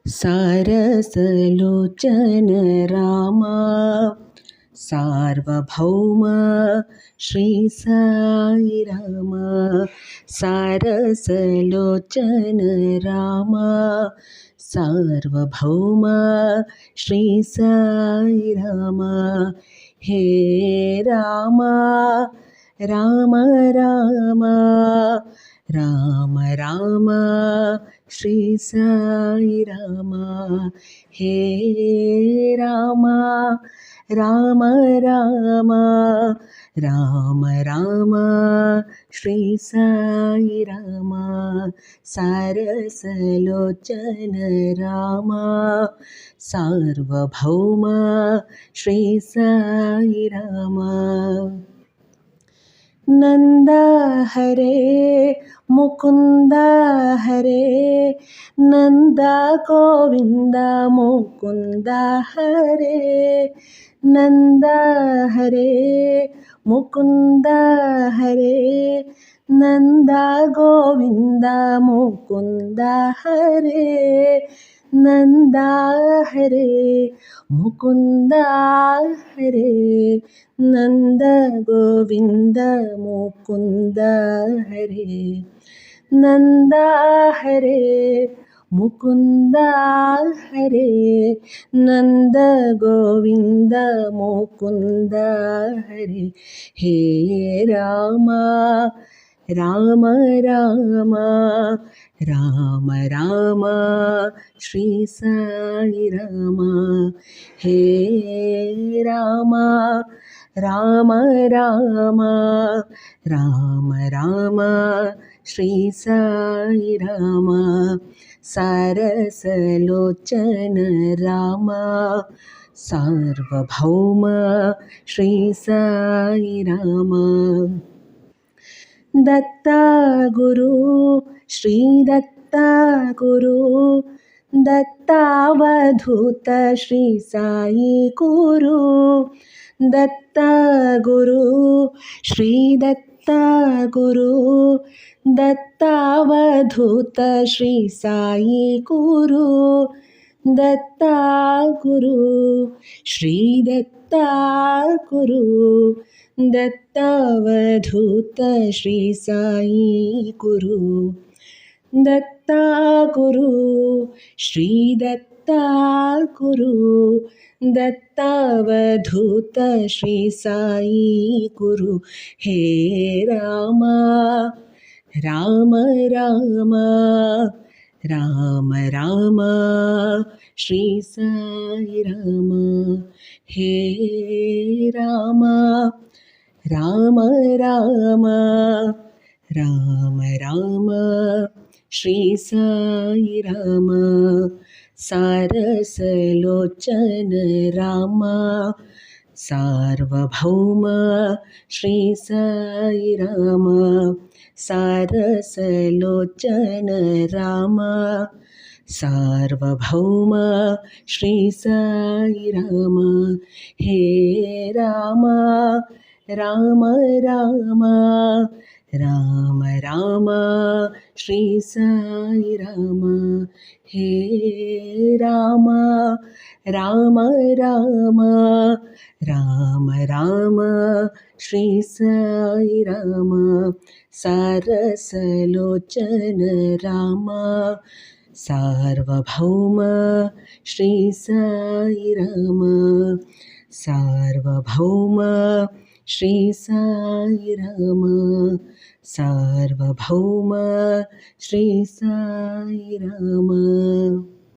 सारसलोचन राम सार्वभौम श्री साई राम। सारसलोचन राम सार्वभौम श्री साई राम। हे राम राम राम राम राम श्री साई राम। हे राम राम राम राम राम श्री साई राम। सारसलोचन राम सार्वभौम श्री साई राम। नंद हरे मुकुंद हरे नंद गोविंद मुकुंद हरे। नंद हरे मुकुंद हरे नंद गोविंद मुकुंद हरे। नंद हरे मुकुंद हरे नंद गोविंद मुकुंद हरे। नंद हरे मुकुंद हरे नंद गोविंद मुकुंद हरे। हे राम राम राम राम राम श्री साई राम। हे राम राम राम राम राम श्री साई राम। सारसलोचन राम सार्वभौम श्री साई राम। दत्ता गुरु श्री दत्ता गुरु दत्तावधूत श्री साई गुरु। दत्ता गुरु श्री दत्ता गुरु दत्तावधूत श्री साई गुरु। दत्ता गुरु श्री दत्ता गुरु दत्तावधूत श्री साई गुरु। दत्ता गुरु श्री दत्ता गुरु दत्तावधूत श्री साई गुरु। हे राम राम राम राम राम श्री साई राम। हे राम राम राम राम राम श्री साई राम। सारसलोचन राम सार्वभौम श्री साई राम। सारसलोचन राम सार्वभौम श्री साई राम। हे राम राम राम राम राम श्री साई राम। हे राम राम राम राम राम श्री साई राम। सारसलोचन राम सार्वभौम श्री साई राम। सार्वभौम श्री साई राम। सार्वभौम श्री साई राम।